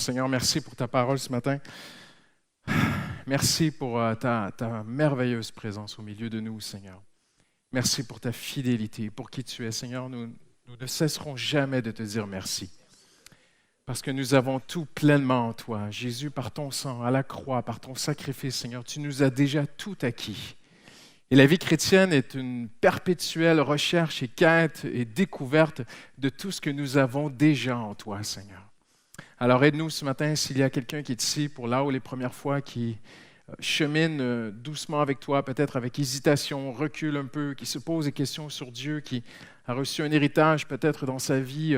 Seigneur, merci pour ta parole ce matin. Merci pour ta merveilleuse présence au milieu de nous, Seigneur. Merci pour ta fidélité, pour qui tu es, Seigneur. Nous ne cesserons jamais de te dire merci. Parce que nous avons tout pleinement en toi. Jésus, par ton sang, à la croix, par ton sacrifice, Seigneur, tu nous as déjà tout acquis. Et la vie chrétienne est une perpétuelle recherche et quête et découverte de tout ce que nous avons déjà en toi, Seigneur. Alors aide-nous ce matin, s'il y a quelqu'un qui est ici pour là ou les premières fois, qui chemine doucement avec toi, peut-être avec hésitation, recule un peu, qui se pose des questions sur Dieu, qui a reçu un héritage peut-être dans sa vie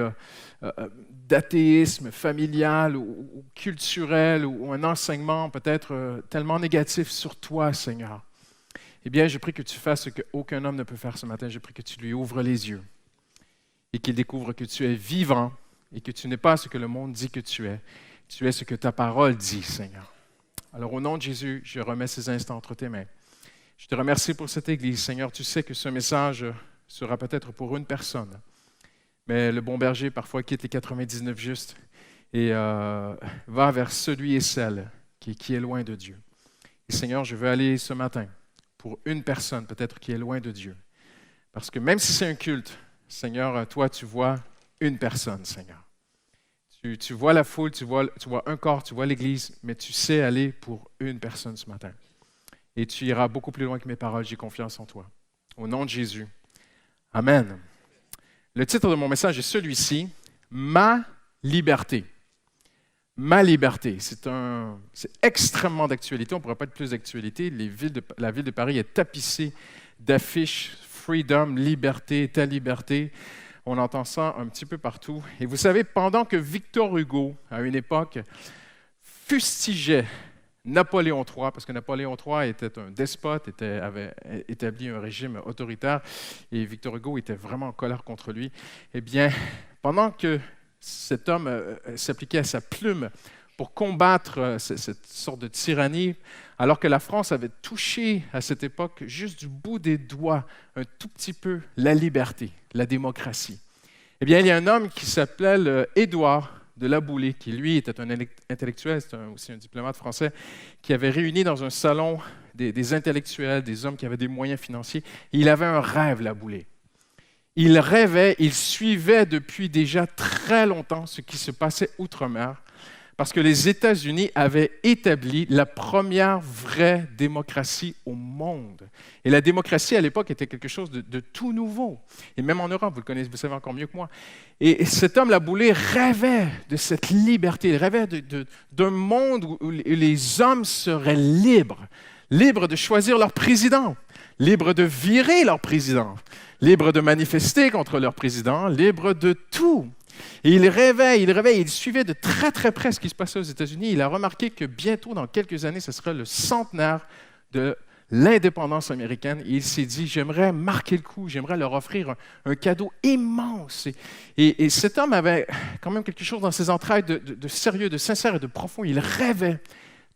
d'athéisme familial ou culturel ou un enseignement peut-être tellement négatif sur toi, Seigneur. Eh bien, je prie que tu fasses ce qu'aucun homme ne peut faire ce matin. Je prie que tu lui ouvres les yeux et qu'il découvre que tu es vivant et que tu n'es pas ce que le monde dit que tu es. Tu es ce que ta parole dit, Seigneur. Alors, au nom de Jésus, je remets ces instants entre tes mains. Je te remercie pour cette Église. Seigneur, tu sais que ce message sera peut-être pour une personne, mais le bon berger parfois quitte les 99 justes et va vers celui et celle qui est loin de Dieu. Et Seigneur, je veux aller ce matin pour une personne peut-être qui est loin de Dieu. Parce que même si c'est un culte, Seigneur, toi, tu vois une personne, Seigneur. Tu vois la foule, tu vois un corps, tu vois l'Église, mais tu sais aller pour une personne ce matin. Et tu iras beaucoup plus loin que mes paroles, j'ai confiance en toi. Au nom de Jésus. Amen. Le titre de mon message est celui-ci, « Ma liberté ». Ma liberté, c'est extrêmement d'actualité. On ne pourrait pas être plus d'actualité. La ville de Paris est tapissée d'affiches « Freedom »,« Liberté »,« Ta liberté ». On entend ça un petit peu partout. Et vous savez, pendant que Victor Hugo, à une époque, fustigeait Napoléon III, parce que Napoléon III était un despote, avait établi un régime autoritaire, et Victor Hugo était vraiment en colère contre lui, eh bien, pendant que cet homme s'appliquait à sa plume pour combattre cette sorte de tyrannie, alors que la France avait touché à cette époque juste du bout des doigts un tout petit peu la liberté, la démocratie. Eh bien, il y a un homme qui s'appelait Édouard de La Boulaye, qui lui était un intellectuel, c'est aussi un diplomate français, qui avait réuni dans un salon des intellectuels, des hommes qui avaient des moyens financiers. Et il avait un rêve, La Boulaye. Il rêvait, il suivait depuis déjà très longtemps ce qui se passait outre-mer, parce que les États-Unis avaient établi la première vraie démocratie au monde. Et la démocratie, à l'époque, était quelque chose de tout nouveau. Et même en Europe, vous le connaissez, vous savez encore mieux que moi. Et cet homme, La Boulaye, rêvait de cette liberté. Il rêvait d'un monde où les hommes seraient libres de choisir leur président, libres de virer leur président, libres de manifester contre leur président, libres de tout. Et il rêvait, il suivait de très très près ce qui se passait aux États-Unis. Il a remarqué que bientôt, dans quelques années, ce sera le centenaire de l'indépendance américaine. Et il s'est dit, j'aimerais marquer le coup, j'aimerais leur offrir un cadeau immense. Et cet homme avait quand même quelque chose dans ses entrailles de sérieux, de sincère et de profond. Il rêvait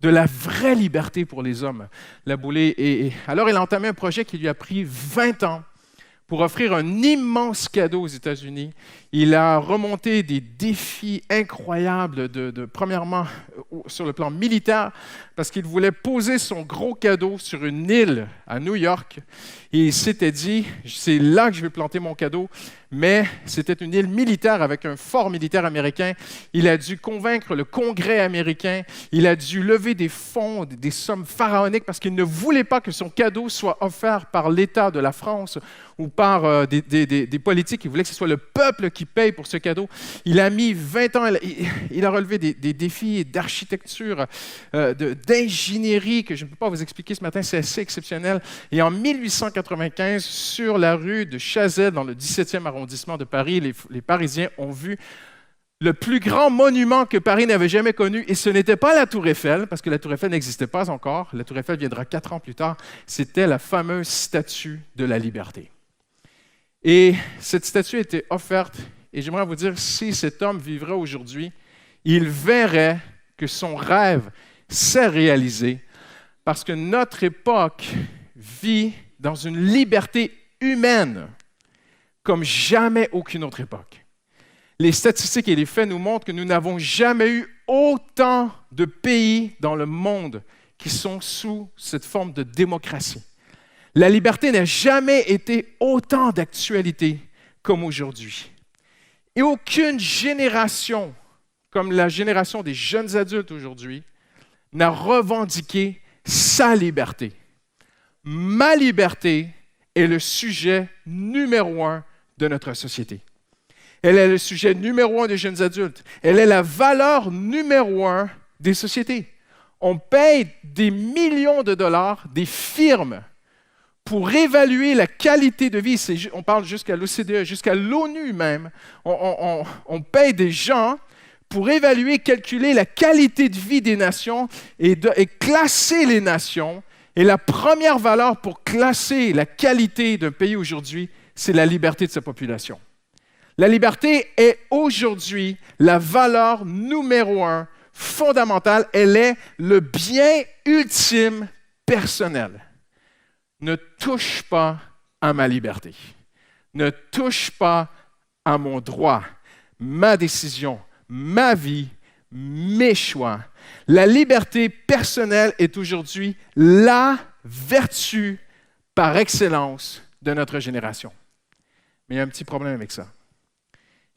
de la vraie liberté pour les hommes, La Boulaye. Et alors, il a entamé un projet qui lui a pris 20 ans pour offrir un immense cadeau aux États-Unis. Il a remonté des défis incroyables, premièrement, sur le plan militaire, parce qu'il voulait poser son gros cadeau sur une île à New York. Et il s'était dit, c'est là que je vais planter mon cadeau, mais c'était une île militaire avec un fort militaire américain. Il a dû convaincre le Congrès américain. Il a dû lever des fonds, des sommes pharaoniques, parce qu'il ne voulait pas que son cadeau soit offert par l'État de la France ou par des politiques. Il voulait que ce soit le peuple qui paye pour ce cadeau. Il a mis 20 ans, il a relevé des défis d'architecture, d'ingénierie que je ne peux pas vous expliquer ce matin, c'est assez exceptionnel. Et en 1895, sur la rue de Chazelle, dans le 17e arrondissement de Paris, les Parisiens ont vu le plus grand monument que Paris n'avait jamais connu. Et ce n'était pas la Tour Eiffel, parce que la Tour Eiffel n'existait pas encore. La Tour Eiffel viendra 4 ans plus tard. C'était la fameuse statue de la liberté. Et cette statue était offerte, et j'aimerais vous dire, si cet homme vivrait aujourd'hui, il verrait que son rêve s'est réalisé, parce que notre époque vit dans une liberté humaine comme jamais aucune autre époque. Les statistiques et les faits nous montrent que nous n'avons jamais eu autant de pays dans le monde qui sont sous cette forme de démocratie. La liberté n'a jamais été autant d'actualité comme aujourd'hui. Et aucune génération, comme la génération des jeunes adultes aujourd'hui, n'a revendiqué sa liberté. Ma liberté est le sujet numéro un de notre société. Elle est le sujet numéro un des jeunes adultes. Elle est la valeur numéro un des sociétés. On paye des millions de dollars, des firmes, pour évaluer la qualité de vie. On parle jusqu'à l'OCDE, jusqu'à l'ONU même. On paye des gens pour évaluer, calculer la qualité de vie des nations et classer les nations. Et la première valeur pour classer la qualité d'un pays aujourd'hui, c'est la liberté de sa population. La liberté est aujourd'hui la valeur numéro un, fondamentale. Elle est le bien ultime personnel. Ne touche pas à ma liberté. Ne touche pas à mon droit, ma décision, ma vie, mes choix. La liberté personnelle est aujourd'hui la vertu par excellence de notre génération. Mais il y a un petit problème avec ça.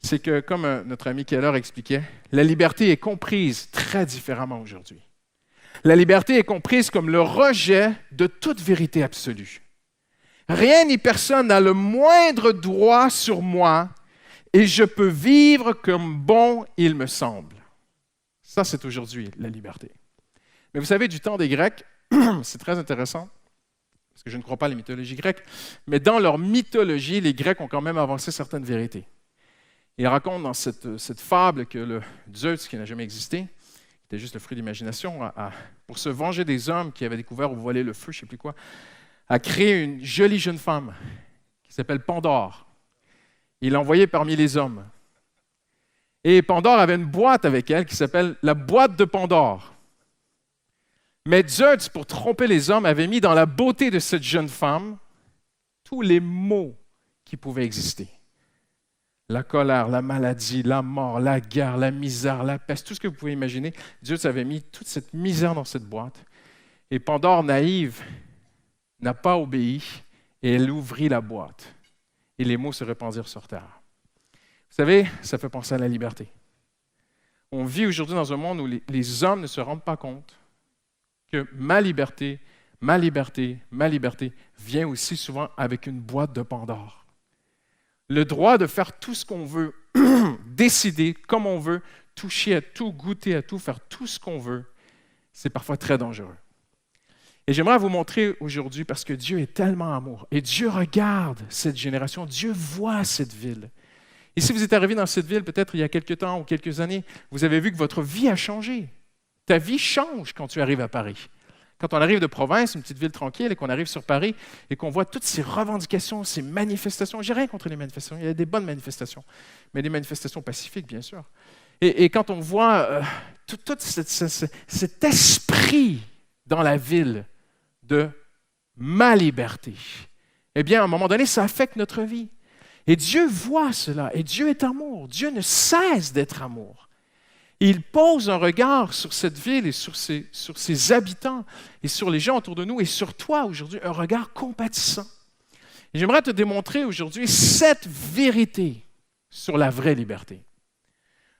C'est que, comme notre ami Keller expliquait, la liberté est comprise très différemment aujourd'hui. La liberté est comprise comme le rejet de toute vérité absolue. Rien ni personne n'a le moindre droit sur moi et je peux vivre comme bon il me semble. Ça, c'est aujourd'hui la liberté. Mais vous savez, du temps des Grecs, c'est très intéressant, parce que je ne crois pas à la mythologie grecque, mais dans leur mythologie, les Grecs ont quand même avancé certaines vérités. Ils racontent dans cette fable que le Zeus, qui n'a jamais existé, qui était juste le fruit d'imagination, pour se venger des hommes qui avaient découvert ou volé le feu, je ne sais plus quoi, a créé une jolie jeune femme qui s'appelle Pandore. Il l'a envoyée parmi les hommes. Et Pandore avait une boîte avec elle qui s'appelle la boîte de Pandore. Mais Zeus, pour tromper les hommes, avait mis dans la beauté de cette jeune femme tous les maux qui pouvaient exister. La colère, la maladie, la mort, la guerre, la misère, la peste, tout ce que vous pouvez imaginer. Zeus avait mis toute cette misère dans cette boîte. Et Pandore, naïve, n'a pas obéi et elle ouvrit la boîte. Et les mots se répandirent sur terre. Vous savez, ça fait penser à la liberté. On vit aujourd'hui dans un monde où les hommes ne se rendent pas compte que ma liberté vient aussi souvent avec une boîte de Pandore. Le droit de faire tout ce qu'on veut, décider comme on veut, toucher à tout, goûter à tout, faire tout ce qu'on veut, c'est parfois très dangereux. Et j'aimerais vous montrer aujourd'hui, parce que Dieu est tellement amour, et Dieu regarde cette génération, Dieu voit cette ville. Et si vous êtes arrivé dans cette ville, peut-être il y a quelques temps ou quelques années, vous avez vu que votre vie a changé. Ta vie change quand tu arrives à Paris. Quand on arrive de province, une petite ville tranquille, et qu'on arrive sur Paris, et qu'on voit toutes ces revendications, ces manifestations. J'ai rien contre les manifestations, il y a des bonnes manifestations, mais des manifestations pacifiques, bien sûr. Et quand on voit tout cet esprit dans la ville de ma liberté, eh bien, à un moment donné, ça affecte notre vie. Et Dieu voit cela, et Dieu est amour. Dieu ne cesse d'être amour. Il pose un regard sur cette ville et sur ses habitants et sur les gens autour de nous et sur toi aujourd'hui, un regard compatissant. Et j'aimerais te démontrer aujourd'hui 7 vérités sur la vraie liberté.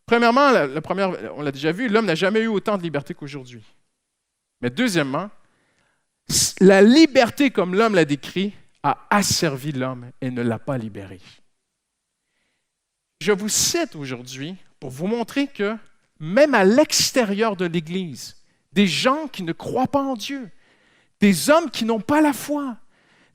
Premièrement, la première, on l'a déjà vu, l'homme n'a jamais eu autant de liberté qu'aujourd'hui. Mais deuxièmement, la liberté comme l'homme l'a décrit a asservi l'homme et ne l'a pas libéré. Je vous cite aujourd'hui pour vous montrer que même à l'extérieur de l'Église, des gens qui ne croient pas en Dieu, des hommes qui n'ont pas la foi,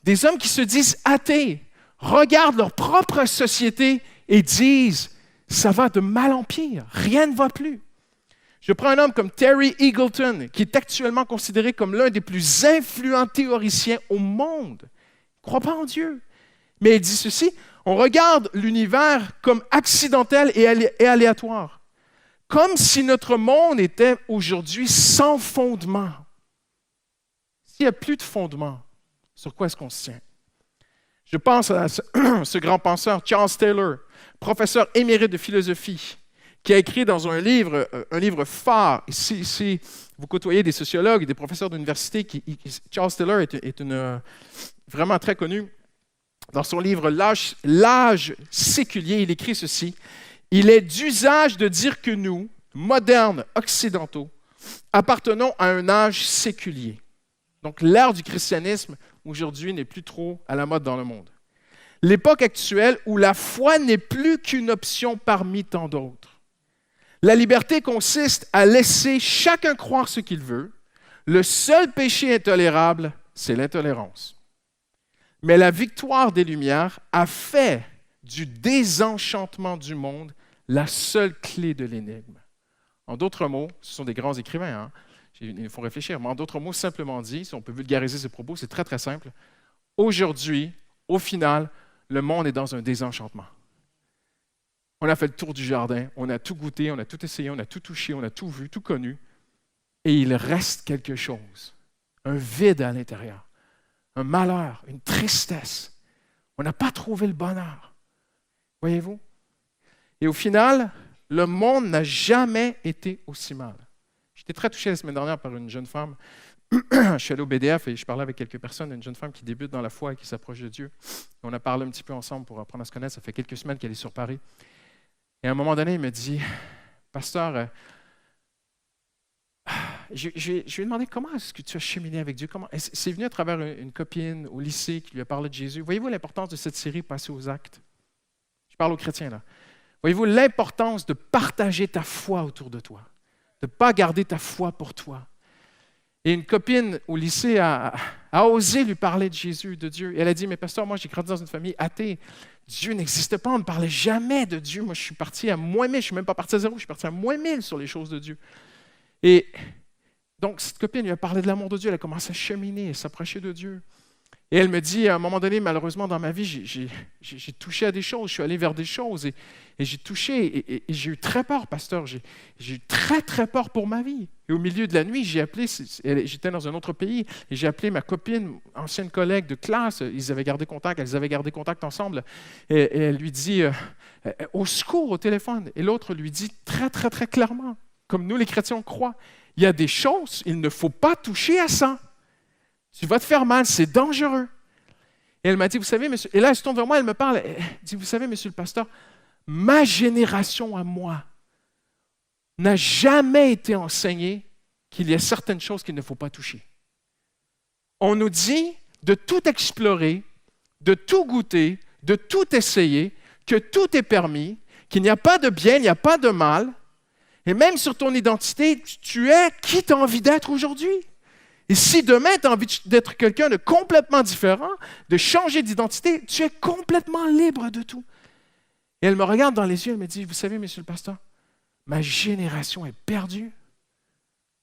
des hommes qui se disent athées, regardent leur propre société et disent « ça va de mal en pire, rien ne va plus ». Je prends un homme comme Terry Eagleton, qui est actuellement considéré comme l'un des plus influents théoriciens au monde. Il ne croit pas en Dieu. Mais il dit ceci, on regarde l'univers comme accidentel et aléatoire. Comme si notre monde était aujourd'hui sans fondement. S'il n'y a plus de fondement, sur quoi est-ce qu'on se tient? Je pense à ce grand penseur, Charles Taylor, professeur émérite de philosophie, qui a écrit dans un livre phare. Si vous côtoyez des sociologues et des professeurs d'université, Charles Tiller est vraiment très connu. Dans son livre L'âge séculier, il écrit ceci. Il est d'usage de dire que nous, modernes, occidentaux, appartenons à un âge séculier. Donc l'ère du christianisme, aujourd'hui, n'est plus trop à la mode dans le monde. L'époque actuelle où la foi n'est plus qu'une option parmi tant d'autres. La liberté consiste à laisser chacun croire ce qu'il veut. Le seul péché intolérable, c'est l'intolérance. Mais la victoire des Lumières a fait du désenchantement du monde la seule clé de l'énigme. En d'autres mots, ce sont des grands écrivains, hein? Il faut réfléchir, mais en d'autres mots, simplement dit, si on peut vulgariser ces propos, c'est très très simple. Aujourd'hui, au final, le monde est dans un désenchantement. On a fait le tour du jardin, on a tout goûté, on a tout essayé, on a tout touché, on a tout vu, tout connu, et il reste quelque chose, un vide à l'intérieur, un malheur, une tristesse. On n'a pas trouvé le bonheur. Voyez-vous? Et au final, le monde n'a jamais été aussi mal. J'étais très touché la semaine dernière par une jeune femme. Je suis allé au BDF et je parlais avec quelques personnes, une jeune femme qui débute dans la foi et qui s'approche de Dieu. On a parlé un petit peu ensemble pour apprendre à se connaître. Ça fait quelques semaines qu'elle est sur Paris. Et à un moment donné, il me dit, « Pasteur, je lui ai demandé comment est-ce que tu as cheminé avec Dieu. C'est venu à travers une copine au lycée qui lui a parlé de Jésus. Voyez-vous l'importance de cette série Passer aux actes? Je parle aux chrétiens là. Voyez-vous l'importance de partager ta foi autour de toi, de ne pas garder ta foi pour toi. Et une copine au lycée a osé lui parler de Jésus, de Dieu. Et elle a dit, mais pasteur, moi j'ai grandi dans une famille athée. Dieu n'existe pas, on ne parlait jamais de Dieu. Moi je suis parti à moins 1000, je ne suis même pas parti à zéro, je suis parti à moins 1000 sur les choses de Dieu. Et donc cette copine lui a parlé de l'amour de Dieu, elle a commencé à cheminer et s'approcher de Dieu. Et elle me dit, à un moment donné, malheureusement, dans ma vie, j'ai touché à des choses, je suis allé vers des choses et j'ai touché et j'ai eu très peur, pasteur. J'ai eu très, très peur pour ma vie. Et au milieu de la nuit, j'étais dans un autre pays et j'ai appelé ma copine, ancienne collègue de classe, elles avaient gardé contact ensemble. Et elle lui dit, au secours au téléphone. Et l'autre lui dit très, très, très clairement, comme nous les chrétiens croient, il y a des choses, il ne faut pas toucher à ça. Tu vas te faire mal, c'est dangereux. Et elle m'a dit, vous savez, monsieur, et là, elle se tourne vers moi, elle me parle, elle dit, vous savez, monsieur le pasteur, ma génération à moi n'a jamais été enseignée qu'il y a certaines choses qu'il ne faut pas toucher. On nous dit de tout explorer, de tout goûter, de tout essayer, que tout est permis, qu'il n'y a pas de bien, il n'y a pas de mal, et même sur ton identité, tu es qui tu as envie d'être aujourd'hui. Et si demain, tu as envie d'être quelqu'un de complètement différent, de changer d'identité, tu es complètement libre de tout. Et elle me regarde dans les yeux, elle me dit, vous savez, monsieur le pasteur, ma génération est perdue.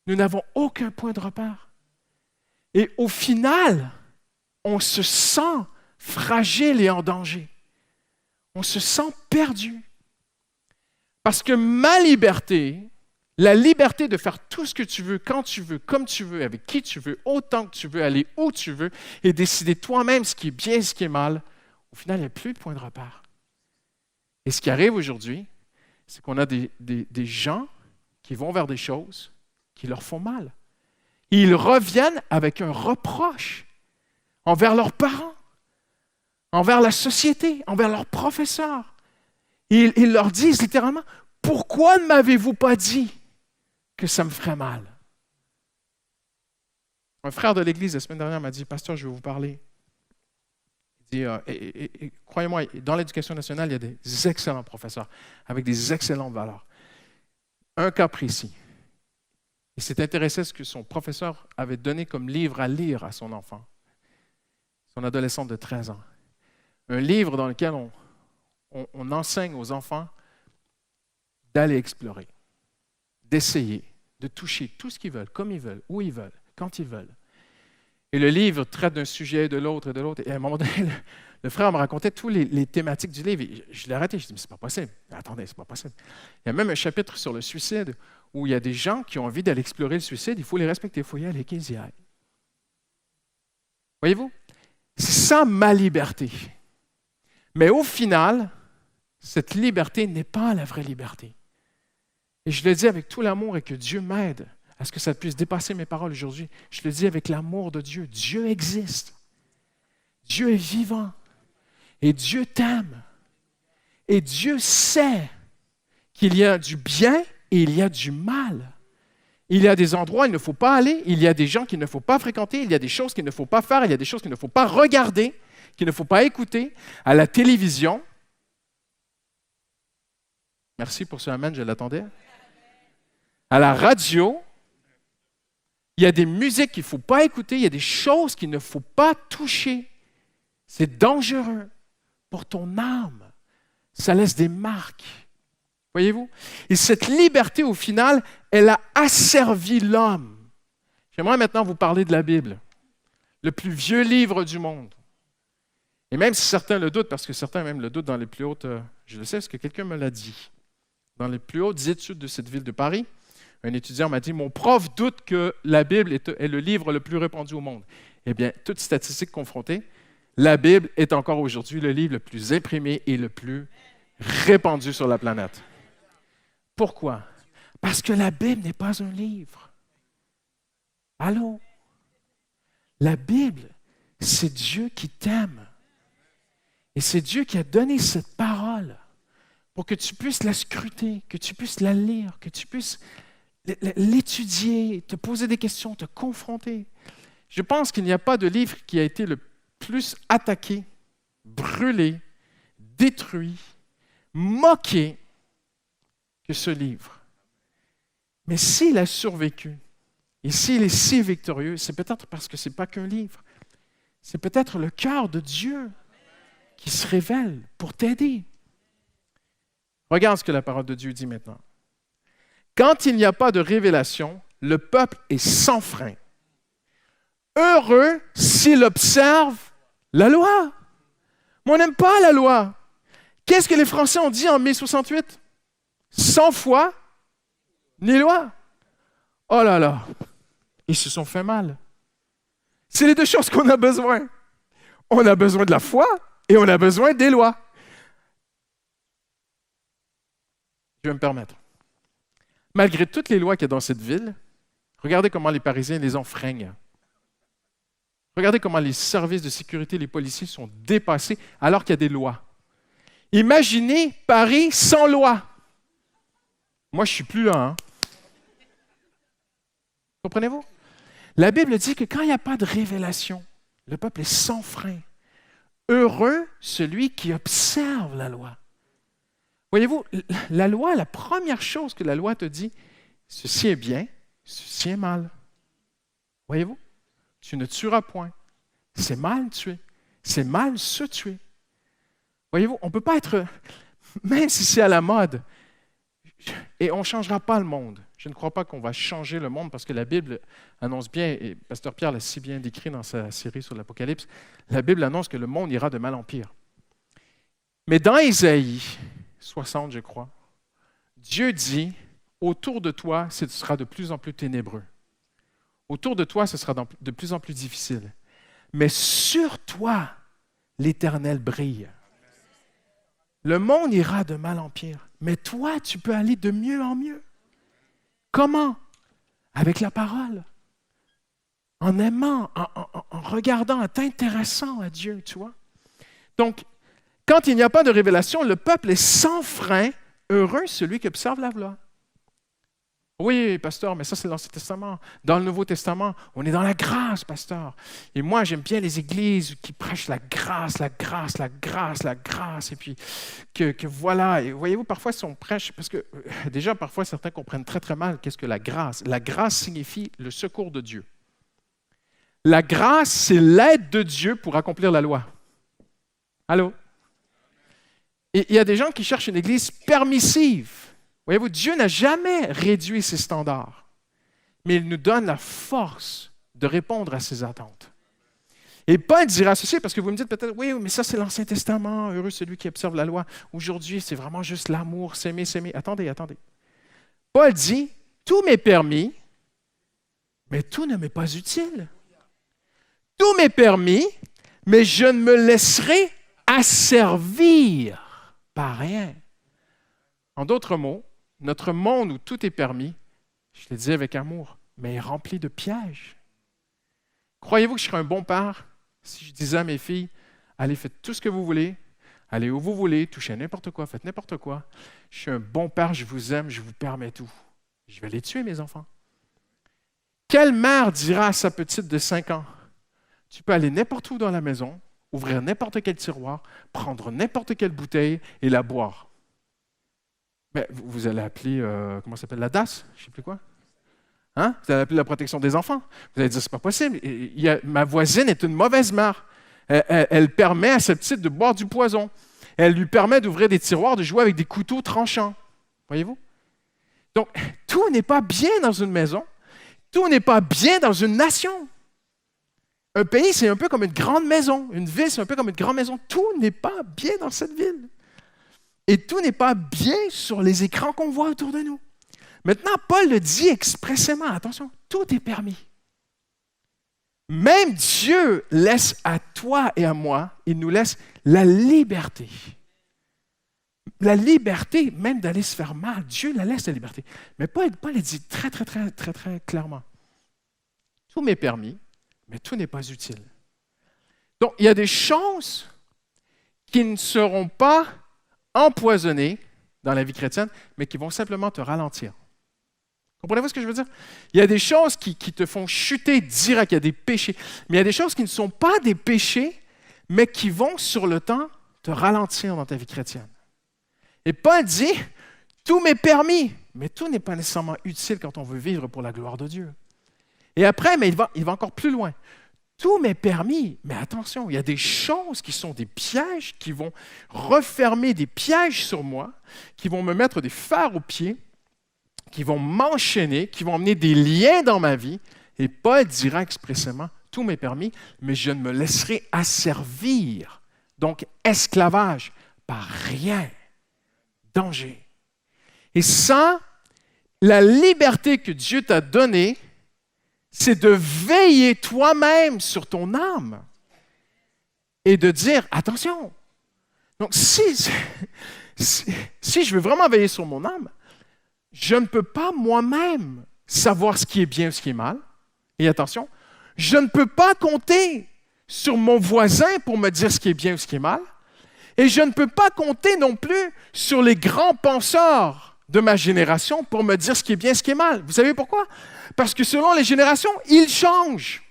Nous n'avons aucun point de repère. Et au final, on se sent fragile et en danger. On se sent perdu. Parce que ma liberté, la liberté de faire tout ce que tu veux, quand tu veux, comme tu veux, avec qui tu veux, autant que tu veux, aller où tu veux, et décider toi-même ce qui est bien et ce qui est mal, au final, il n'y a plus de point de repère. Et ce qui arrive aujourd'hui, c'est qu'on a des gens qui vont vers des choses qui leur font mal. Et ils reviennent avec un reproche envers leurs parents, envers la société, envers leurs professeurs. Et ils leur disent littéralement, « Pourquoi ne m'avez-vous pas dit que ça me ferait mal? » Un frère de l'Église, la semaine dernière, m'a dit, « Pasteur, je vais vous parler. » Il dit, croyez-moi, dans l'éducation nationale, il y a des excellents professeurs avec des excellentes valeurs. Un cas précis. Il s'est intéressé à ce que son professeur avait donné comme livre à lire à son enfant, son adolescente de 13 ans. Un livre dans lequel on enseigne aux enfants d'aller explorer, d'essayer, de toucher tout ce qu'ils veulent, comme ils veulent, où ils veulent, quand ils veulent. Et le livre traite d'un sujet, de l'autre. Et à un moment donné, le frère me racontait toutes les thématiques du livre. Et je l'ai arrêté, je dis, mais c'est pas possible. Attendez, c'est pas possible. Il y a même un chapitre sur le suicide où il y a des gens qui ont envie d'aller explorer le suicide. Il faut les respecter, il faut y aller, qu'ils y aillent. Voyez-vous? C'est ça ma liberté. Mais au final, cette liberté n'est pas la vraie liberté. Et je le dis avec tout l'amour et que Dieu m'aide à ce que ça puisse dépasser mes paroles aujourd'hui. Je le dis avec l'amour de Dieu. Dieu existe. Dieu est vivant. Et Dieu t'aime. Et Dieu sait qu'il y a du bien et il y a du mal. Il y a des endroits où il ne faut pas aller, il y a des gens qu'il ne faut pas fréquenter, il y a des choses qu'il ne faut pas faire, il y a des choses qu'il ne faut pas regarder, qu'il ne faut pas écouter. À la télévision, merci pour ce amen, je l'attendais. À la radio, il y a des musiques qu'il ne faut pas écouter, il y a des choses qu'il ne faut pas toucher. C'est dangereux pour ton âme. Ça laisse des marques. Voyez-vous? Et cette liberté, au final, elle a asservi l'homme. J'aimerais maintenant vous parler de la Bible, le plus vieux livre du monde. Et même si certains le doutent, parce que certains même le doutent dans les plus hautes, je le sais parce que quelqu'un me l'a dit, dans les plus hautes études de cette ville de Paris, un étudiant m'a dit « Mon prof doute que la Bible est le livre le plus répandu au monde. » Eh bien, toutes statistiques confrontées, la Bible est encore aujourd'hui le livre le plus imprimé et le plus répandu sur la planète. Pourquoi? Parce que la Bible n'est pas un livre. Allô? La Bible, c'est Dieu qui t'aime. Et c'est Dieu qui a donné cette parole pour que tu puisses la scruter, que tu puisses la lire, que tu puisses l'étudier, te poser des questions, te confronter. Je pense qu'il n'y a pas de livre qui a été le plus attaqué, brûlé, détruit, moqué que ce livre. Mais s'il a survécu, et s'il est si victorieux, c'est peut-être parce que ce n'est pas qu'un livre. C'est peut-être le cœur de Dieu qui se révèle pour t'aider. Regarde ce que la parole de Dieu dit maintenant. Quand il n'y a pas de révélation, le peuple est sans frein. Heureux s'il observe la loi. Mais on n'aime pas la loi. Qu'est-ce que les Français ont dit en mai 68? Sans foi, ni loi. Oh là là, ils se sont fait mal. C'est les deux choses qu'on a besoin. On a besoin de la foi et on a besoin des lois. Je vais me permettre. Malgré toutes les lois qu'il y a dans cette ville, regardez comment les Parisiens les enfreignent. Regardez comment les services de sécurité, les policiers sont dépassés alors qu'il y a des lois. Imaginez Paris sans loi. Moi, je ne suis plus là. Hein? Comprenez-vous? La Bible dit que quand il n'y a pas de révélation, le peuple est sans frein. Heureux celui qui observe la loi. Voyez-vous, la loi, la première chose que la loi te dit, ceci est bien, ceci est mal. Voyez-vous? Tu ne tueras point. C'est mal tuer. C'est mal se tuer. Voyez-vous, on ne peut pas être, même si c'est à la mode, et on ne changera pas le monde. Je ne crois pas qu'on va changer le monde parce que la Bible annonce bien, et Pasteur Pierre l'a si bien décrit dans sa série sur l'Apocalypse, la Bible annonce que le monde ira de mal en pire. Mais dans Ésaïe 60, je crois, Dieu dit, autour de toi, ce sera de plus en plus ténébreux. Autour de toi, ce sera de plus en plus difficile. Mais sur toi, l'Éternel brille. Le monde ira de mal en pire. Mais toi, tu peux aller de mieux en mieux. Comment? Avec la parole. En aimant, en regardant, en t'intéressant à Dieu, tu vois. Donc, quand il n'y a pas de révélation, le peuple est sans frein, heureux celui qui observe la loi. Oui, pasteur, mais ça, c'est l'Ancien Testament. Dans le Nouveau Testament, on est dans la grâce, pasteur. Et moi, j'aime bien les églises qui prêchent la grâce, la grâce, la grâce, la grâce. Et puis, que voilà. Et voyez-vous, parfois, si on prêche, parce que déjà, parfois, certains comprennent très, très mal qu'est-ce que la grâce. La grâce signifie le secours de Dieu. La grâce, c'est l'aide de Dieu pour accomplir la loi. Allô? Et il y a des gens qui cherchent une église permissive. Voyez-vous, Dieu n'a jamais réduit ses standards, mais il nous donne la force de répondre à ses attentes. Et Paul dira ceci, parce que vous me dites peut-être, oui, mais ça c'est l'Ancien Testament, heureux celui qui observe la loi. Aujourd'hui, c'est vraiment juste l'amour, s'aimer, s'aimer. Attendez. Paul dit, tout m'est permis, mais tout ne m'est pas utile. Tout m'est permis, mais je ne me laisserai asservir par rien. En d'autres mots, notre monde où tout est permis, je le dis avec amour, mais est rempli de pièges. Croyez-vous que je serais un bon père si je disais à mes filles, allez, faites tout ce que vous voulez, allez où vous voulez, touchez à n'importe quoi, faites n'importe quoi. Je suis un bon père, je vous aime, je vous permets tout. Je vais les tuer, mes enfants. Quelle mère dira à sa petite de 5 ans, tu peux aller n'importe où dans la maison, ouvrir n'importe quel tiroir, prendre n'importe quelle bouteille et la boire. Mais vous allez appeler, comment ça s'appelle, la DAS, je ne sais plus quoi. Hein? Vous allez appeler la protection des enfants. Vous allez dire, c'est pas possible. Ma voisine est une mauvaise mère. Elle permet à sa petite de boire du poison. Elle lui permet d'ouvrir des tiroirs, de jouer avec des couteaux tranchants. Voyez-vous? Donc, tout n'est pas bien dans une maison. Tout n'est pas bien dans une nation. Un pays, c'est un peu comme une grande maison. Une ville, c'est un peu comme une grande maison. Tout n'est pas bien dans cette ville. Et tout n'est pas bien sur les écrans qu'on voit autour de nous. Maintenant, Paul le dit expressément, attention, tout est permis. Même Dieu laisse à toi et à moi, il nous laisse la liberté. La liberté même d'aller se faire mal. Dieu la laisse la liberté. Mais Paul le dit très clairement. Tout m'est permis, mais tout n'est pas utile. Donc, il y a des choses qui ne seront pas empoisonnées dans la vie chrétienne, mais qui vont simplement te ralentir. Comprenez-vous ce que je veux dire? Il y a des choses qui te font chuter direct, il y a des péchés. Mais il y a des choses qui ne sont pas des péchés, mais qui vont sur le temps te ralentir dans ta vie chrétienne. Et Paul dit, tout m'est permis, mais tout n'est pas nécessairement utile quand on veut vivre pour la gloire de Dieu. Et après, mais il va encore plus loin. Tout m'est permis, mais attention, il y a des choses qui sont des pièges, qui vont refermer des pièges sur moi, qui vont me mettre des fers aux pieds, qui vont m'enchaîner, qui vont amener des liens dans ma vie. Et Paul dira expressément, tout m'est permis, mais je ne me laisserai asservir. Donc, esclavage, par rien. Danger. Et ça, la liberté que Dieu t'a donnée, c'est de veiller toi-même sur ton âme et de dire, attention, donc si je veux vraiment veiller sur mon âme, je ne peux pas moi-même savoir ce qui est bien ou ce qui est mal. Et attention, je ne peux pas compter sur mon voisin pour me dire ce qui est bien ou ce qui est mal. Et je ne peux pas compter non plus sur les grands penseurs de ma génération pour me dire ce qui est bien et ce qui est mal. Vous savez pourquoi? Parce que selon les générations, ils changent.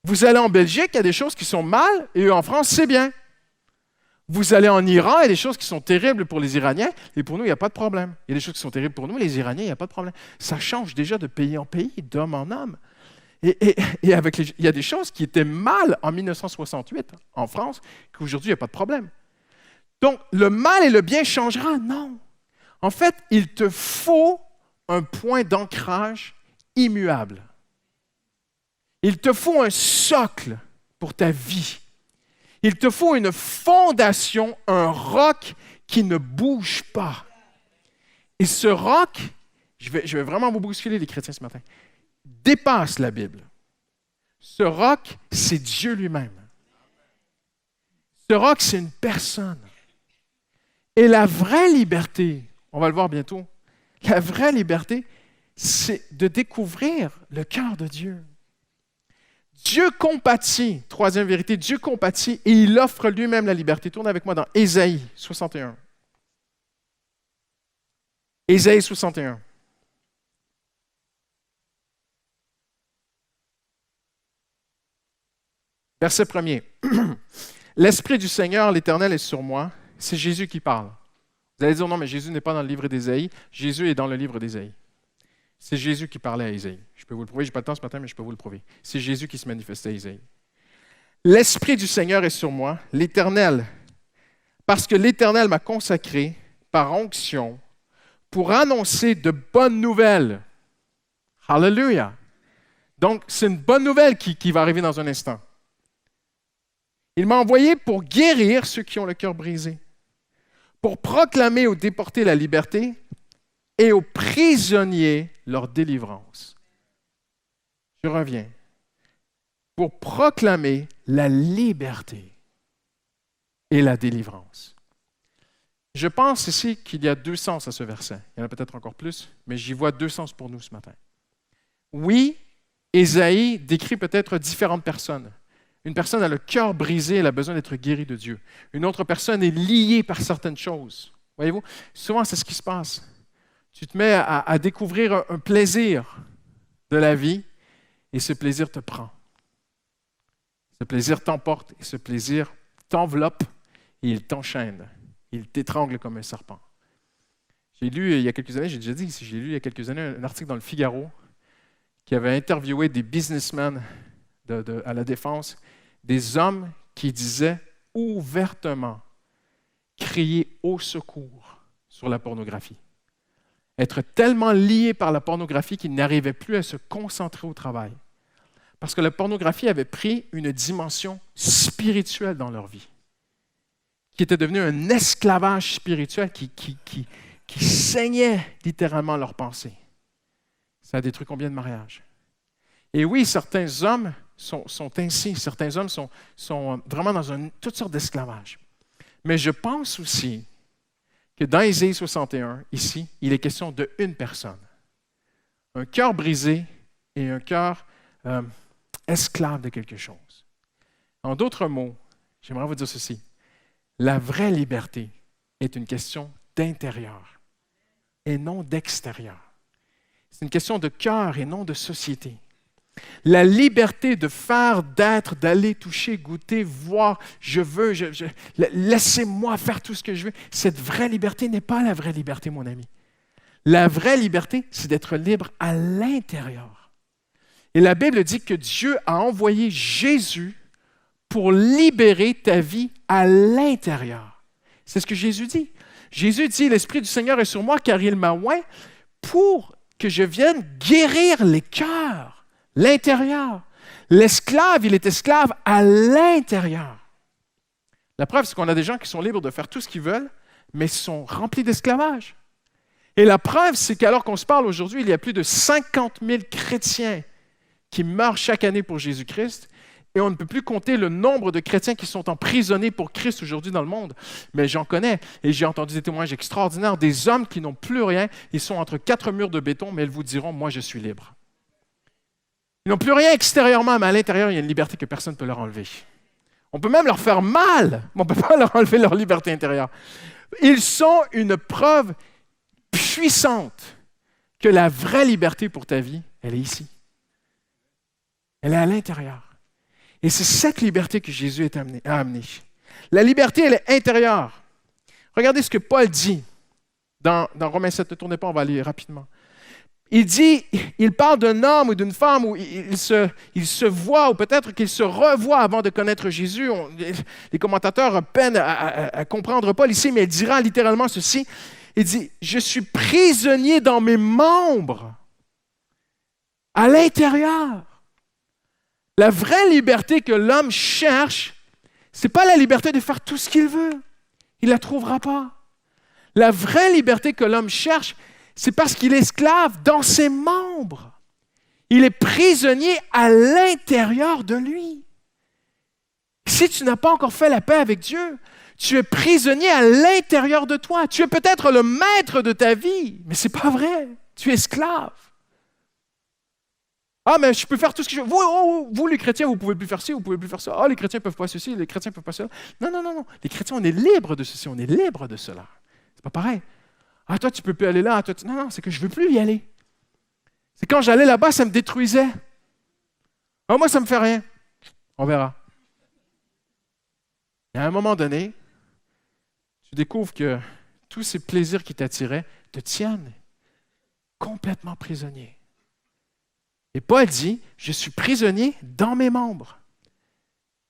Vous allez en Belgique, il y a des choses qui sont mal, et en France, c'est bien. Vous allez en Iran, il y a des choses qui sont terribles pour les Iraniens, et pour nous, il n'y a pas de problème. Il y a des choses qui sont terribles pour nous, les Iraniens, il n'y a pas de problème. Ça change déjà de pays en pays, d'homme en homme. Et il y a des choses qui étaient mal en 1968 en France, qu'aujourd'hui, il n'y a pas de problème. Donc, le mal et le bien changera? Non. En fait, il te faut un point d'ancrage immuable. Il te faut un socle pour ta vie. Il te faut une fondation, un roc qui ne bouge pas. Et ce roc, je vais vraiment vous bousculer les chrétiens ce matin, dépasse la Bible. Ce roc, c'est Dieu lui-même. Ce roc, c'est une personne. Et la vraie liberté, on va le voir bientôt, la vraie liberté, c'est de découvrir le cœur de Dieu. Dieu compatit, troisième vérité, Dieu compatit et il offre lui-même la liberté. Tourne avec moi dans Ésaïe 61. Ésaïe 61. Verset 1er. L'Esprit du Seigneur, l'Éternel, est sur moi. C'est Jésus qui parle. Vous allez dire, non, mais Jésus n'est pas dans le livre d'Ésaïe. Jésus est dans le livre d'Ésaïe. C'est Jésus qui parlait à Ésaïe. Je peux vous le prouver, je n'ai pas le temps ce matin, mais je peux vous le prouver. C'est Jésus qui se manifestait à Ésaïe. L'Esprit du Seigneur est sur moi, l'Éternel, parce que l'Éternel m'a consacré par onction pour annoncer de bonnes nouvelles. Alléluia! Donc, c'est une bonne nouvelle qui va arriver dans un instant. Il m'a envoyé pour guérir ceux qui ont le cœur brisé, pour proclamer aux déportés la liberté et aux prisonniers leur délivrance. Je reviens. Pour proclamer la liberté et la délivrance. Je pense ici qu'il y a deux sens à ce verset. Il y en a peut-être encore plus, mais j'y vois deux sens pour nous ce matin. Oui, Ésaïe décrit peut-être différentes personnes. Une personne a le cœur brisé, elle a besoin d'être guérie de Dieu. Une autre personne est liée par certaines choses. Voyez-vous, souvent c'est ce qui se passe. Tu te mets à découvrir un plaisir de la vie et ce plaisir te prend. Ce plaisir t'emporte et ce plaisir t'enveloppe et il t'enchaîne. Il t'étrangle comme un serpent. J'ai lu il y a quelques années, j'ai déjà dit ici, j'ai lu il y a quelques années un article dans le Figaro qui avait interviewé des businessmen à la Défense, des hommes qui disaient ouvertement crier au secours sur la pornographie. Être tellement liés par la pornographie qu'ils n'arrivaient plus à se concentrer au travail. Parce que la pornographie avait pris une dimension spirituelle dans leur vie, qui était devenue un esclavage spirituel qui saignait littéralement leurs pensées. Ça a détruit combien de mariages? Et oui, certains hommes sont ainsi, certains hommes sont vraiment dans toutes sortes d'esclavages. Mais je pense aussi que dans Ésaïe 61, ici, il est question d'une personne. Un cœur brisé et un cœur esclave de quelque chose. En d'autres mots, j'aimerais vous dire ceci. La vraie liberté est une question d'intérieur et non d'extérieur. C'est une question de cœur et non de société. La liberté de faire, d'être, d'aller toucher, goûter, voir, laissez-moi faire tout ce que je veux. Cette vraie liberté n'est pas la vraie liberté, mon ami. La vraie liberté, c'est d'être libre à l'intérieur. Et la Bible dit que Dieu a envoyé Jésus pour libérer ta vie à l'intérieur. C'est ce que Jésus dit. Jésus dit, l'Esprit du Seigneur est sur moi car il m'a oint pour que je vienne guérir les cœurs, l'intérieur. L'esclave, il est esclave à l'intérieur. La preuve, c'est qu'on a des gens qui sont libres de faire tout ce qu'ils veulent, mais sont remplis d'esclavage. Et la preuve, c'est qu'alors qu'on se parle aujourd'hui, il y a plus de 50 000 chrétiens qui meurent chaque année pour Jésus-Christ, et on ne peut plus compter le nombre de chrétiens qui sont emprisonnés pour Christ aujourd'hui dans le monde. Mais j'en connais, et j'ai entendu des témoignages extraordinaires, des hommes qui n'ont plus rien, ils sont entre quatre murs de béton, mais ils vous diront, moi je suis libre. Ils n'ont plus rien extérieurement, mais à l'intérieur, il y a une liberté que personne ne peut leur enlever. On peut même leur faire mal, mais on ne peut pas leur enlever leur liberté intérieure. Ils sont une preuve puissante que la vraie liberté pour ta vie, elle est ici. Elle est à l'intérieur. Et c'est cette liberté que Jésus a amenée. La liberté, elle est intérieure. Regardez ce que Paul dit dans Romains 7. Ne tournez pas, on va aller rapidement. Il parle d'un homme ou d'une femme où il se voit, ou peut-être qu'il se revoit avant de connaître Jésus. Les commentateurs peinent à comprendre Paul ici, mais il dira littéralement ceci. Il dit, je suis prisonnier dans mes membres, à l'intérieur. La vraie liberté que l'homme cherche, ce n'est pas la liberté de faire tout ce qu'il veut. Il ne la trouvera pas. La vraie liberté que l'homme cherche, c'est parce qu'il est esclave dans ses membres. Il est prisonnier à l'intérieur de lui. Si tu n'as pas encore fait la paix avec Dieu, tu es prisonnier à l'intérieur de toi. Tu es peut-être le maître de ta vie, mais ce n'est pas vrai. Tu es esclave. Ah, mais je peux faire tout ce que je veux. Vous, les chrétiens, vous ne pouvez plus faire ci, vous ne pouvez plus faire ça. Ah, les chrétiens ne peuvent pas ceci, les chrétiens ne peuvent pas cela. Non. Les chrétiens, on est libres de ceci, on est libres de cela. C'est pas pareil. Ah, toi, tu ne peux plus aller là. Toi, non, c'est que je ne veux plus y aller. C'est quand j'allais là-bas, ça me détruisait. Ah, moi, ça ne me fait rien. On verra. Et à un moment donné, tu découvres que tous ces plaisirs qui t'attiraient te tiennent complètement prisonnier. Et Paul dit, je suis prisonnier dans mes membres.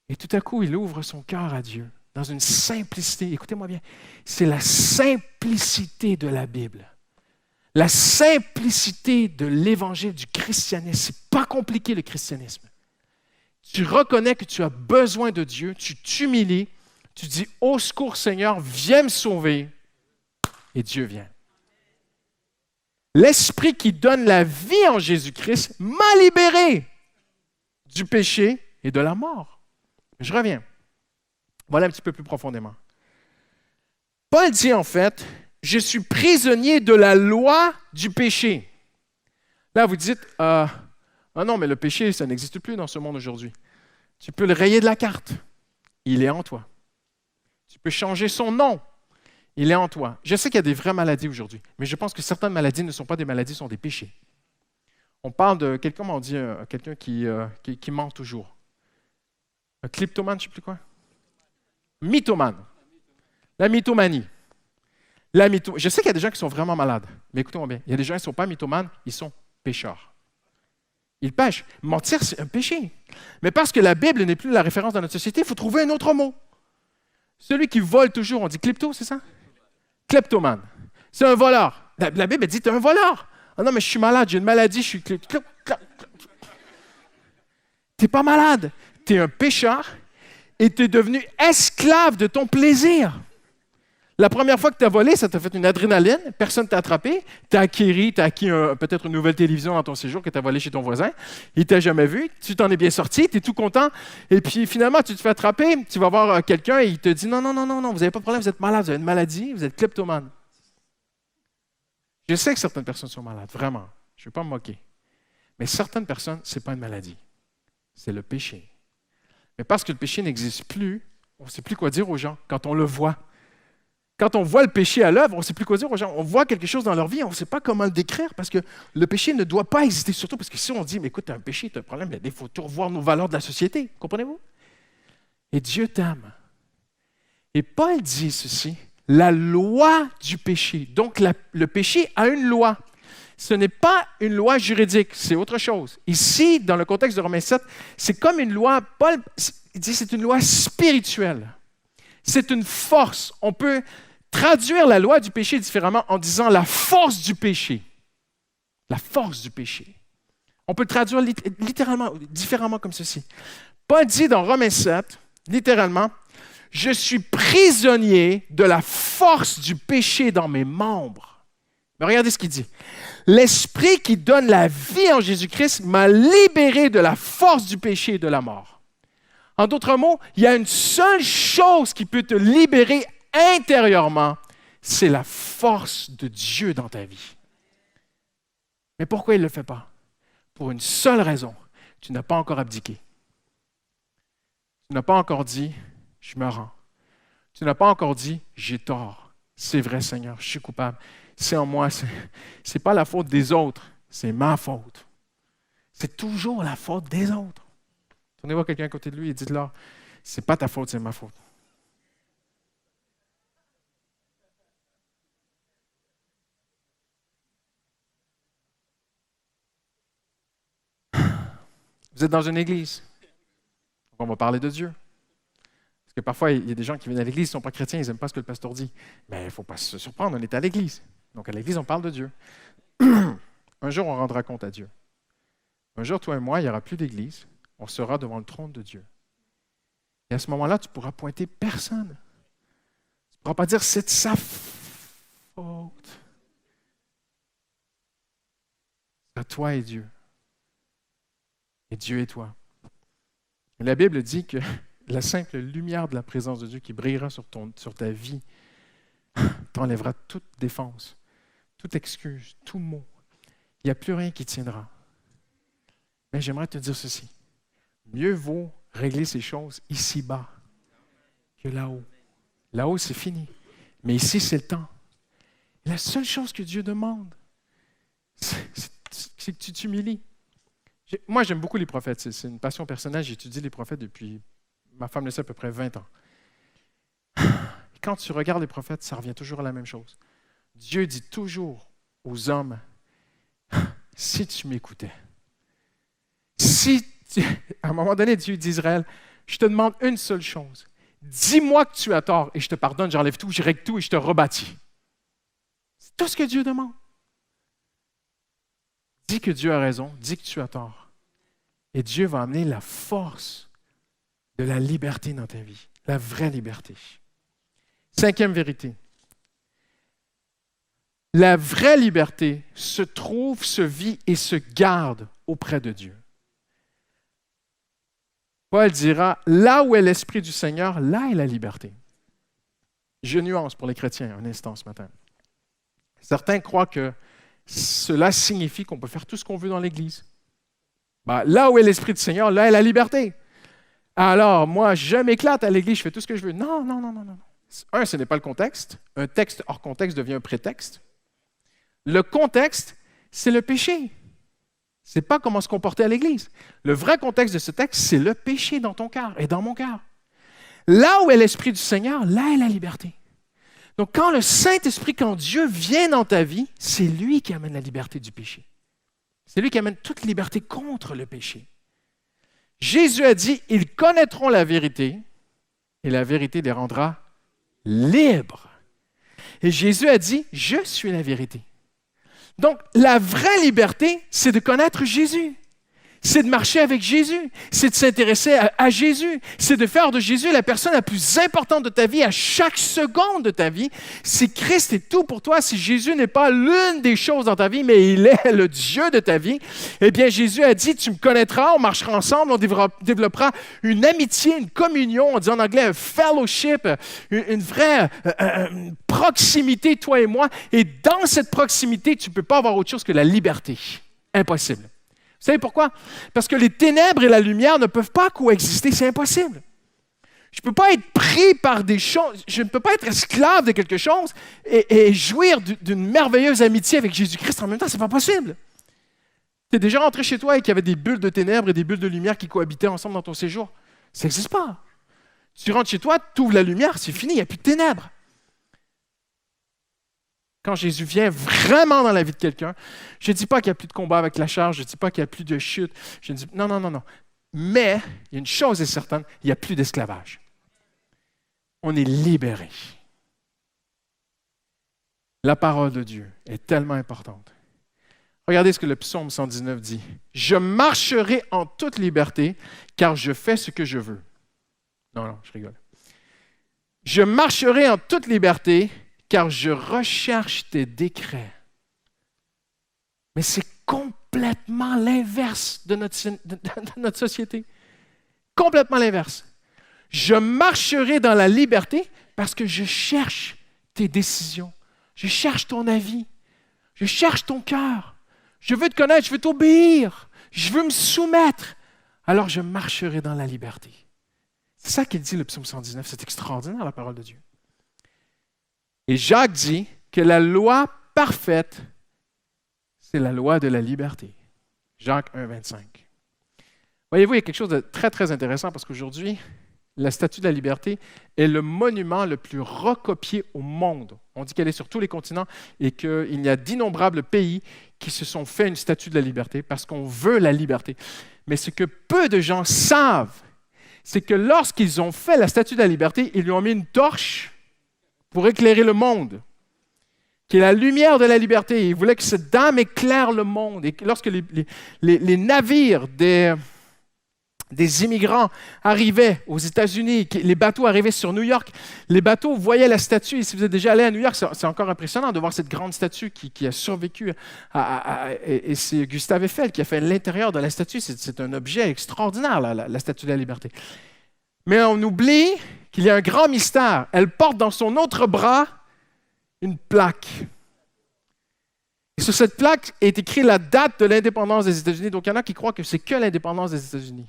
Et tout à coup, il ouvre son cœur à Dieu dans une simplicité. Écoutez-moi bien, c'est la simplicité de la Bible. La simplicité de l'évangile du christianisme. C'est pas compliqué le christianisme. Tu reconnais que tu as besoin de Dieu, tu t'humilies, tu dis, au secours Seigneur, viens me sauver. Et Dieu vient. L'Esprit qui donne la vie en Jésus-Christ m'a libéré du péché et de la mort. Je reviens. Voilà un petit peu plus profondément. Paul dit en fait, je suis prisonnier de la loi du péché. Là, vous dites, ah non, mais le péché, ça n'existe plus dans ce monde aujourd'hui. Tu peux le rayer de la carte. Il est en toi. Tu peux changer son nom. Il est en toi. Je sais qu'il y a des vraies maladies aujourd'hui, mais je pense que certaines maladies ne sont pas des maladies, sont des péchés. On parle de quelqu'un, on dit quelqu'un qui ment toujours. Un kleptomane, je ne sais plus quoi. Mythomane. La mythomanie. Je sais qu'il y a des gens qui sont vraiment malades, mais écoutez-moi bien, il y a des gens qui ne sont pas mythomanes, ils sont pécheurs. Ils pêchent. Mentir, c'est un péché. Mais parce que la Bible n'est plus la référence dans notre société, il faut trouver un autre mot. Celui qui vole toujours, on dit klepto, c'est ça? Kleptomane. C'est un voleur. La Bible dit, tu es un voleur. Ah non, mais je suis malade, j'ai une maladie, je suis... Tu n'es pas malade. Tu es un pécheur et tu es devenu esclave de ton plaisir. La première fois que tu as volé, ça t'a fait une adrénaline, personne ne t'a attrapé, tu as acquis peut-être une nouvelle télévision dans ton séjour que tu as volé chez ton voisin, il ne t'a jamais vu, tu t'en es bien sorti, tu es tout content, et puis finalement tu te fais attraper, tu vas voir quelqu'un et il te dit non, vous n'avez pas de problème, vous êtes malade, vous avez une maladie, vous êtes kleptomane. Je sais que certaines personnes sont malades, vraiment, je ne vais pas me moquer, mais certaines personnes, ce n'est pas une maladie, c'est le péché. Mais parce que le péché n'existe plus, on ne sait plus quoi dire aux gens quand on le voit. Quand on voit le péché à l'œuvre, on ne sait plus quoi dire aux gens. On voit quelque chose dans leur vie, on ne sait pas comment le décrire parce que le péché ne doit pas exister. Surtout parce que si on dit, mais écoute, tu as un péché, tu as un problème, il faut tout revoir nos valeurs de la société. Comprenez-vous? Et Dieu t'aime. Et Paul dit ceci, la loi du péché. Donc, le péché a une loi. Ce n'est pas une loi juridique, c'est autre chose. Ici, dans le contexte de Romains 7, c'est comme une loi, Paul dit c'est une loi spirituelle. C'est une force. On peut traduire la loi du péché différemment en disant la force du péché. La force du péché. On peut le traduire littéralement, différemment comme ceci. Paul dit dans Romains 7, littéralement, « Je suis prisonnier de la force du péché dans mes membres. » Mais regardez ce qu'il dit. « L'Esprit qui donne la vie en Jésus-Christ m'a libéré de la force du péché et de la mort. » En d'autres mots, il y a une seule chose qui peut te libérer intérieurement, c'est la force de Dieu dans ta vie. Mais pourquoi il ne le fait pas? Pour une seule raison, tu n'as pas encore abdiqué. Tu n'as pas encore dit, je me rends. Tu n'as pas encore dit, j'ai tort. C'est vrai, Seigneur, je suis coupable. C'est en moi, c'est pas la faute des autres, c'est ma faute. C'est toujours la faute des autres. Tournez voir quelqu'un à côté de lui et dites-leur, c'est pas ta faute, c'est ma faute. Vous êtes dans une église. On va parler de Dieu. Parce que parfois, il y a des gens qui viennent à l'église, ils ne sont pas chrétiens, ils n'aiment pas ce que le pasteur dit. Mais il ne faut pas se surprendre, on est à l'église. Donc à l'église, on parle de Dieu. Un jour, on rendra compte à Dieu. Un jour, toi et moi, il n'y aura plus d'église. On sera devant le trône de Dieu. Et à ce moment-là, tu ne pourras pointer personne. Tu ne pourras pas dire c'est de sa faute. C'est à toi et Dieu. Et Dieu et toi. La Bible dit que la simple lumière de la présence de Dieu qui brillera sur ta vie t'enlèvera toute défense, toute excuse, tout mot. Il n'y a plus rien qui tiendra. Mais j'aimerais te dire ceci. Mieux vaut régler ces choses ici-bas que là-haut. Là-haut, c'est fini. Mais ici, c'est le temps. Et la seule chose que Dieu demande, c'est que tu t'humilies. Moi, j'aime beaucoup les prophètes. C'est une passion personnelle. J'étudie les prophètes depuis, ma femme le sait, à peu près 20 ans. Quand tu regardes les prophètes, ça revient toujours à la même chose. Dieu dit toujours aux hommes, si tu m'écoutais, à un moment donné, Dieu dit à Israël, je te demande une seule chose. Dis-moi que tu as tort et je te pardonne, j'enlève tout, je règle tout et je te rebâtis. C'est tout ce que Dieu demande. Dis que Dieu a raison, dis que tu as tort. Et Dieu va amener la force de la liberté dans ta vie, la vraie liberté. 5e vérité. La vraie liberté se trouve, se vit et se garde auprès de Dieu. Paul dira, là où est l'Esprit du Seigneur, là est la liberté. Je nuance pour les chrétiens un instant ce matin. Certains croient que cela signifie qu'on peut faire tout ce qu'on veut dans l'Église. Là où est l'Esprit du Seigneur, là est la liberté. Alors, moi, je m'éclate à l'Église, je fais tout ce que je veux. Non, non, non, non, non. Un, ce n'est pas le contexte. Un texte hors contexte devient un prétexte. Le contexte, c'est le péché. Ce n'est pas comment se comporter à l'Église. Le vrai contexte de ce texte, c'est le péché dans ton cœur et dans mon cœur. Là où est l'Esprit du Seigneur, là est la liberté. Donc, quand le Saint-Esprit, quand Dieu vient dans ta vie, c'est lui qui amène la liberté du péché. C'est lui qui amène toute liberté contre le péché. Jésus a dit, ils connaîtront la vérité et la vérité les rendra libres. Et Jésus a dit, je suis la vérité. Donc, la vraie liberté, c'est de connaître Jésus. C'est de marcher avec Jésus, c'est de s'intéresser à Jésus, c'est de faire de Jésus la personne la plus importante de ta vie à chaque seconde de ta vie. Si Christ est tout pour toi, si Jésus n'est pas l'une des choses dans ta vie, mais il est le Dieu de ta vie, eh bien Jésus a dit, tu me connaîtras, on marchera ensemble, on développera une amitié, une communion, on dit en anglais un fellowship, une vraie proximité, toi et moi. Et dans cette proximité, tu ne peux pas avoir autre chose que la liberté. Impossible. Vous savez pourquoi? Parce que les ténèbres et la lumière ne peuvent pas coexister, c'est impossible. Je ne peux pas être pris par des choses, je ne peux pas être esclave de quelque chose et jouir d'une merveilleuse amitié avec Jésus-Christ en même temps, ce n'est pas possible. Tu es déjà rentré chez toi et qu'il y avait des bulles de ténèbres et des bulles de lumière qui cohabitaient ensemble dans ton séjour. Ça n'existe pas. Tu rentres chez toi, tu ouvres la lumière, c'est fini, il n'y a plus de ténèbres. Quand Jésus vient vraiment dans la vie de quelqu'un, je ne dis pas qu'il n'y a plus de combat avec la chair, je ne dis pas qu'il n'y a plus de chute. Je dis non, non, non, non. Mais il y a une chose est certaine, il n'y a plus d'esclavage. On est libéré. La parole de Dieu est tellement importante. Regardez ce que le psaume 119 dit. « Je marcherai en toute liberté, car je fais ce que je veux. » Non, non, je rigole. « Je marcherai en toute liberté, car je recherche tes décrets. » Mais c'est complètement l'inverse de notre société. Complètement l'inverse. Je marcherai dans la liberté parce que je cherche tes décisions. Je cherche ton avis. Je cherche ton cœur. Je veux te connaître, je veux t'obéir. Je veux me soumettre. Alors je marcherai dans la liberté. C'est ça qu'il dit le psaume 119. C'est extraordinaire la parole de Dieu. Et Jacques dit que la loi parfaite, c'est la loi de la liberté. Jacques 1, 25. Voyez-vous, il y a quelque chose de très, très intéressant parce qu'aujourd'hui, la Statue de la liberté est le monument le plus recopié au monde. On dit qu'elle est sur tous les continents et qu'il y a d'innombrables pays qui se sont fait une Statue de la liberté parce qu'on veut la liberté. Mais ce que peu de gens savent, c'est que lorsqu'ils ont fait la Statue de la liberté, ils lui ont mis une torche pour éclairer le monde, qui est la lumière de la liberté. Il voulait que cette dame éclaire le monde. Et lorsque les navires des immigrants arrivaient aux États-Unis, les bateaux arrivaient sur New York, les bateaux voyaient la statue. Et si vous êtes déjà allé à New York, c'est encore impressionnant de voir cette grande statue qui a survécu. Et c'est Gustave Eiffel qui a fait l'intérieur de la statue. C'est un objet extraordinaire, la statue de la liberté. Mais on oublie qu'il y a un grand mystère. Elle porte dans son autre bras une plaque. Et sur cette plaque est écrite la date de l'indépendance des États-Unis. Donc, il y en a qui croient que c'est que l'indépendance des États-Unis.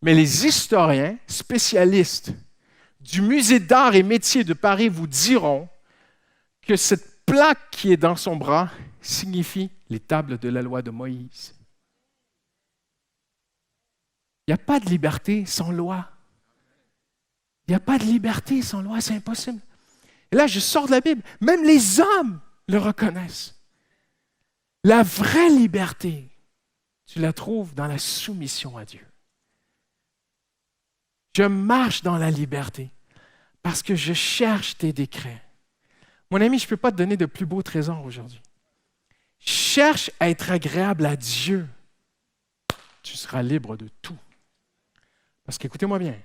Mais les historiens, spécialistes du Musée d'art et métiers de Paris vous diront que cette plaque qui est dans son bras signifie les tables de la loi de Moïse. Il n'y a pas de liberté sans loi. Il n'y a pas de liberté sans loi, c'est impossible. Et là, je sors de la Bible. Même les hommes le reconnaissent. La vraie liberté, tu la trouves dans la soumission à Dieu. Je marche dans la liberté parce que je cherche tes décrets. Mon ami, je ne peux pas te donner de plus beaux trésors aujourd'hui. Cherche à être agréable à Dieu. Tu seras libre de tout. Parce qu'écoutez-moi bien,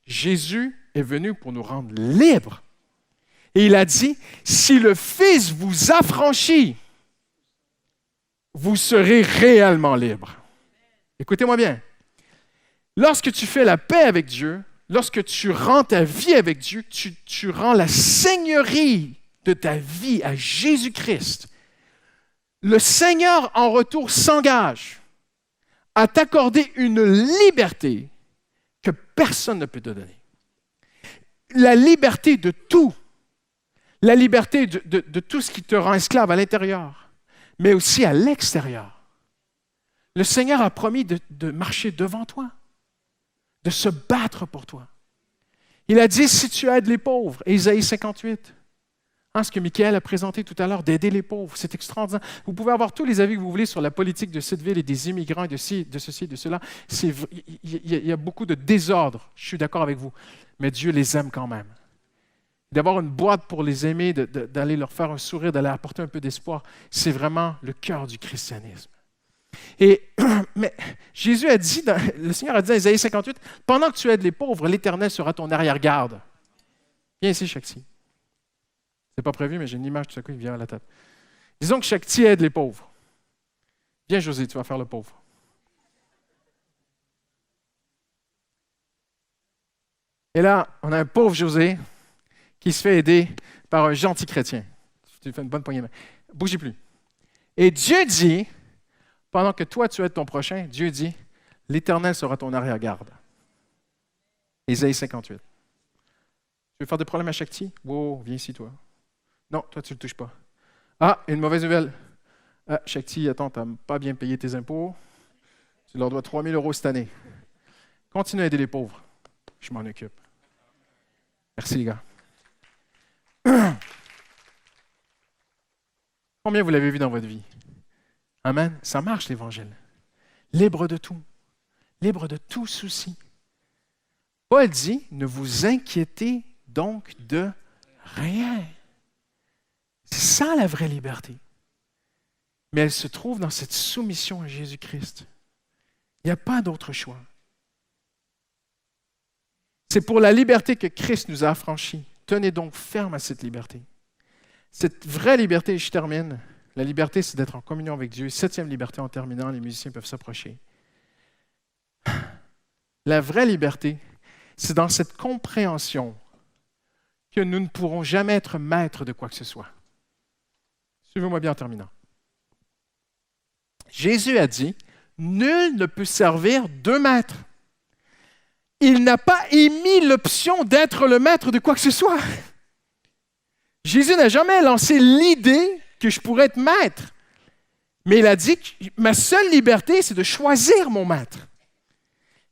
Jésus est venu pour nous rendre libres. Et il a dit, si le Fils vous affranchit, vous serez réellement libre. Écoutez-moi bien. Lorsque tu fais la paix avec Dieu, lorsque tu rends ta vie avec Dieu, tu rends la seigneurie de ta vie à Jésus-Christ. Le Seigneur, en retour, s'engage à t'accorder une liberté que personne ne peut te donner. La liberté de tout. La liberté de tout ce qui te rend esclave à l'intérieur, mais aussi à l'extérieur. Le Seigneur a promis de marcher devant toi, de se battre pour toi. Il a dit, si tu aides les pauvres, Ésaïe 58, ce que Michael a présenté tout à l'heure, d'aider les pauvres, c'est extraordinaire. Vous pouvez avoir tous les avis que vous voulez sur la politique de cette ville et des immigrants et de ceci et de cela. Il y a beaucoup de désordre, je suis d'accord avec vous, mais Dieu les aime quand même. D'avoir une boîte pour les aimer, d'aller leur faire un sourire, d'aller apporter un peu d'espoir, c'est vraiment le cœur du christianisme. Mais Jésus a dit, le Seigneur a dit dans Ésaïe 58, « Pendant que tu aides les pauvres, l'Éternel sera ton arrière-garde. » Viens ici, Shakti. Ce n'est pas prévu, mais j'ai une image tout à coup qui vient à la tête. Disons que Shakti aide les pauvres. Viens, José, tu vas faire le pauvre. Et là, on a un pauvre José qui se fait aider par un gentil chrétien. Tu lui fais une bonne poignée de main. Bougez plus. Et Dieu dit, pendant que toi tu aides ton prochain, Dieu dit, l'Éternel sera ton arrière-garde. Ésaïe 58. Tu veux faire des problèmes à Shakti? Wow, viens ici, toi. Non, toi, tu ne le touches pas. Ah, une mauvaise nouvelle. Ah, Shakti, attends, tu n'as pas bien payé tes impôts. Tu leur dois 3 000 € cette année. Continue à aider les pauvres. Je m'en occupe. Merci, les gars. Combien vous l'avez vu dans votre vie? Amen. Ça marche, l'Évangile. Libre de tout. Libre de tout souci. Paul dit, ne vous inquiétez donc de rien. C'est ça la vraie liberté. Mais elle se trouve dans cette soumission à Jésus-Christ. Il n'y a pas d'autre choix. C'est pour la liberté que Christ nous a affranchis. Tenez donc ferme à cette liberté. Cette vraie liberté, je termine, la liberté, c'est d'être en communion avec Dieu. 7e liberté en terminant, les musiciens peuvent s'approcher. La vraie liberté, c'est dans cette compréhension que nous ne pourrons jamais être maîtres de quoi que ce soit. Suivez-moi bien en terminant. Jésus a dit, nul ne peut servir deux maîtres. Il n'a pas émis l'option d'être le maître de quoi que ce soit. Jésus n'a jamais lancé l'idée que je pourrais être maître. Mais il a dit que ma seule liberté, c'est de choisir mon maître.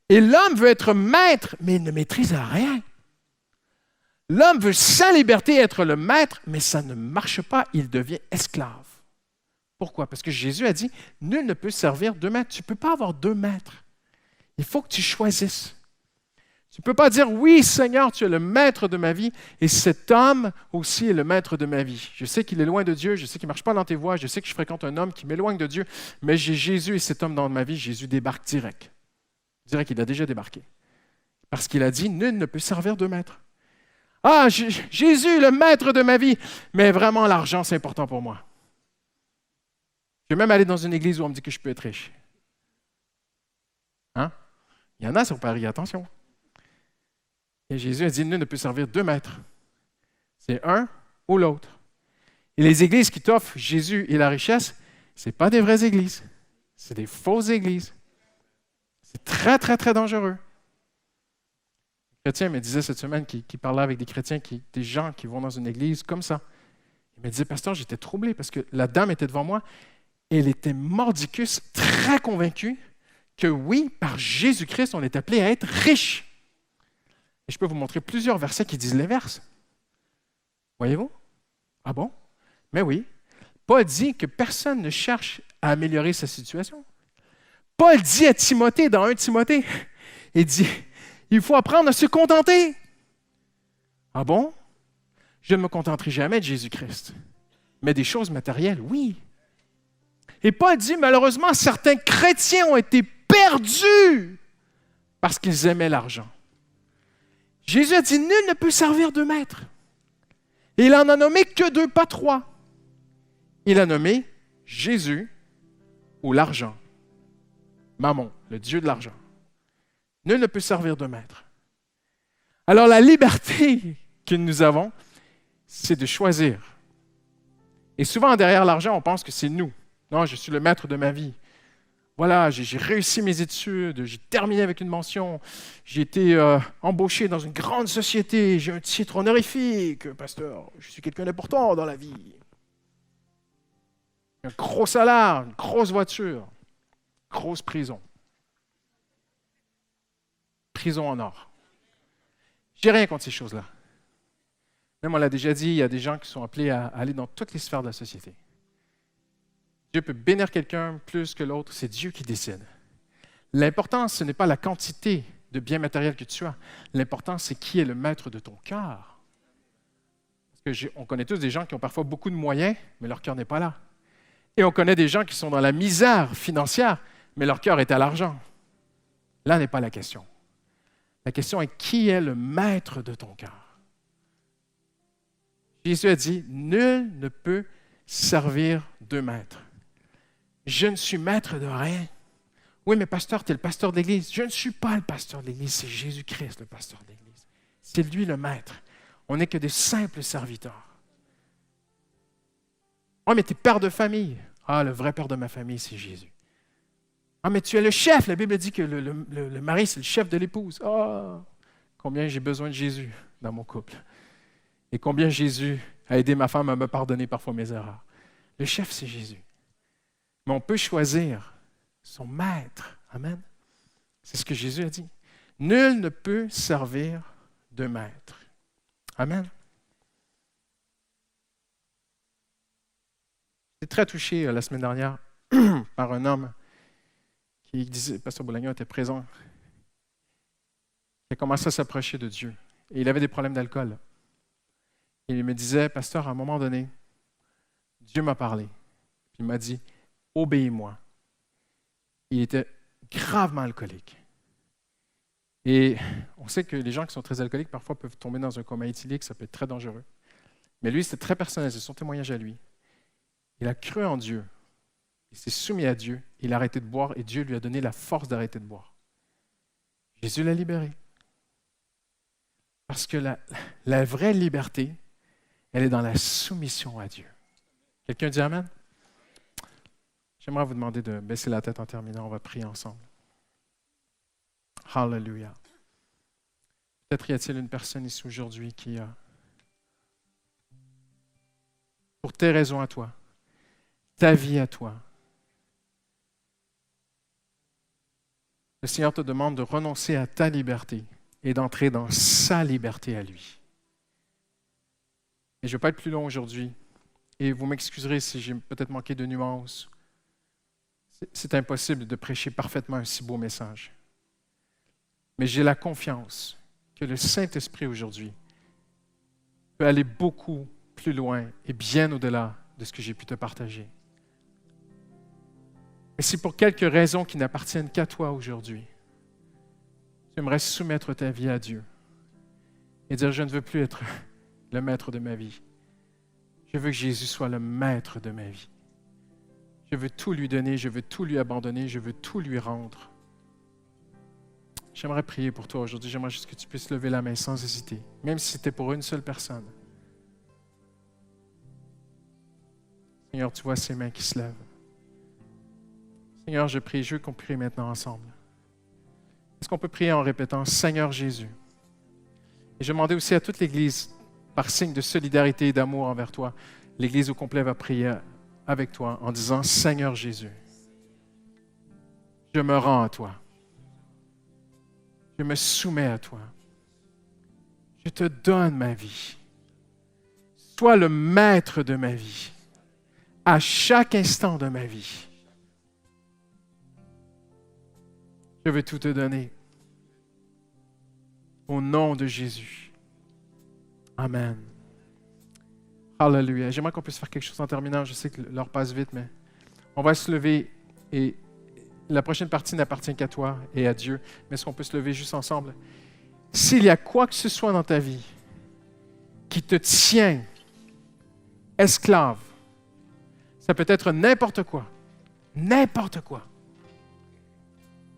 Et l'homme veut être maître, mais il ne maîtrise rien. L'homme veut sa liberté être le maître, mais ça ne marche pas, il devient esclave. Pourquoi? Parce que Jésus a dit, nul ne peut servir deux maîtres. Tu ne peux pas avoir deux maîtres. Il faut que tu choisisses. Tu ne peux pas dire, oui Seigneur, tu es le maître de ma vie et cet homme aussi est le maître de ma vie. Je sais qu'il est loin de Dieu, je sais qu'il ne marche pas dans tes voies, je sais que je fréquente un homme qui m'éloigne de Dieu, mais j'ai Jésus et cet homme dans ma vie, Jésus débarque direct. Direct, il a déjà débarqué. Parce qu'il a dit, nul ne peut servir deux maîtres. Ah, Jésus, le maître de ma vie, mais vraiment l'argent, c'est important pour moi. Je vais même aller dans une église où on me dit que je peux être riche. Hein? Il y en a sur Paris, attention. Et Jésus a dit, nul ne peut servir deux maîtres. C'est un ou l'autre. Et les églises qui t'offrent Jésus et la richesse, ce n'est pas des vraies églises. C'est des fausses églises. C'est très, très, très dangereux. Un chrétien me disait cette semaine qu'il parlait avec des chrétiens, des gens qui vont dans une église comme ça. Il me disait, pasteur, j'étais troublé parce que la dame était devant moi et elle était mordicus, très convaincue que oui, par Jésus-Christ, on est appelé à être riche. Et je peux vous montrer plusieurs versets qui disent l'inverse. Voyez-vous? Ah bon? Mais oui. Paul dit que personne ne cherche à améliorer sa situation. Paul dit à Timothée, dans 1 Timothée, il dit, il faut apprendre à se contenter. Ah bon? Je ne me contenterai jamais de Jésus-Christ. Mais des choses matérielles, oui. Et Paul dit, malheureusement, certains chrétiens ont été perdus parce qu'ils aimaient l'argent. Jésus a dit, nul ne peut servir deux maîtres. Et il en a nommé que deux, pas trois. Il a nommé Jésus ou l'argent. Mammon, le dieu de l'argent. Nul ne peut servir deux maîtres. Alors la liberté que nous avons, c'est de choisir. Et souvent, derrière l'argent, on pense que c'est nous. Non, je suis le maître de ma vie. Voilà, j'ai réussi mes études, j'ai terminé avec une mention, j'ai été embauché dans une grande société, j'ai un titre honorifique, pasteur, je suis quelqu'un d'important dans la vie. Un gros salaire, une grosse voiture, grosse prison. Prison en or. J'ai rien contre ces choses-là. Même on l'a déjà dit, il y a des gens qui sont appelés à aller dans toutes les sphères de la société. Dieu peut bénir quelqu'un plus que l'autre, c'est Dieu qui décide. L'important, ce n'est pas la quantité de biens matériels que tu as. L'important, c'est qui est le maître de ton cœur. Parce qu'on connaît tous des gens qui ont parfois beaucoup de moyens, mais leur cœur n'est pas là. Et on connaît des gens qui sont dans la misère financière, mais leur cœur est à l'argent. Là n'est pas la question. La question est qui est le maître de ton cœur? Jésus a dit, nul ne peut servir deux maîtres. Je ne suis maître de rien. Oui, mais pasteur, tu es le pasteur de l'Église. Je ne suis pas le pasteur de l'Église, c'est Jésus-Christ le pasteur de l'Église. C'est lui le maître. On n'est que des simples serviteurs. Oh, mais tu es père de famille. Ah, le vrai père de ma famille, c'est Jésus. Ah, mais tu es le chef. La Bible dit que le mari, c'est le chef de l'épouse. Ah, combien j'ai besoin de Jésus dans mon couple. Et combien Jésus a aidé ma femme à me pardonner parfois mes erreurs. Le chef, c'est Jésus. Mais on peut choisir son maître. Amen. C'est ce que Jésus a dit. Nul ne peut servir deux maîtres. Amen. J'étais très touché la semaine dernière par un homme qui disait, Pasteur Boulagnon était présent, qui a commencé à s'approcher de Dieu. Et il avait des problèmes d'alcool. Et il me disait, Pasteur, à un moment donné, Dieu m'a parlé. Puis il m'a dit, obéis-moi. Il était gravement alcoolique. Et on sait que les gens qui sont très alcooliques, parfois, peuvent tomber dans un coma éthylique, ça peut être très dangereux. Mais lui, c'était très personnel, c'est son témoignage à lui. Il a cru en Dieu. Il s'est soumis à Dieu. Il a arrêté de boire et Dieu lui a donné la force d'arrêter de boire. Jésus l'a libéré. Parce que la vraie liberté, elle est dans la soumission à Dieu. Quelqu'un dit Amen? J'aimerais vous demander de baisser la tête en terminant. On va prier ensemble. Hallelujah. Peut-être y a-t-il une personne ici aujourd'hui qui a, pour tes raisons à toi, ta vie à toi, le Seigneur te demande de renoncer à ta liberté et d'entrer dans sa liberté à lui. Et je ne vais pas être plus long aujourd'hui. Et vous m'excuserez si j'ai peut-être manqué de nuances. C'est impossible de prêcher parfaitement un si beau message. Mais j'ai la confiance que le Saint-Esprit aujourd'hui peut aller beaucoup plus loin et bien au-delà de ce que j'ai pu te partager. Mais si pour quelques raisons qui n'appartiennent qu'à toi aujourd'hui, tu aimerais soumettre ta vie à Dieu et dire, je ne veux plus être le maître de ma vie. Je veux que Jésus soit le maître de ma vie. Je veux tout lui donner, je veux tout lui abandonner, je veux tout lui rendre. J'aimerais prier pour toi aujourd'hui. J'aimerais juste que tu puisses lever la main sans hésiter, même si c'était pour une seule personne. Seigneur, tu vois ces mains qui se lèvent. Seigneur, je prie, je veux qu'on prie maintenant ensemble. Est-ce qu'on peut prier en répétant « Seigneur Jésus ». Et je demandais aussi à toute l'Église, par signe de solidarité et d'amour envers toi, l'Église au complet va prier avec toi en disant « Seigneur Jésus, je me rends à toi. Je me soumets à toi. Je te donne ma vie. Sois le maître de ma vie à chaque instant de ma vie. Je veux tout te donner. Au nom de Jésus. Amen. Alléluia. J'aimerais qu'on puisse faire quelque chose en terminant. Je sais que l'heure passe vite, mais on va se lever et la prochaine partie n'appartient qu'à toi et à Dieu. Mais est-ce qu'on peut se lever juste ensemble? S'il y a quoi que ce soit dans ta vie qui te tient esclave, ça peut être n'importe quoi. N'importe quoi.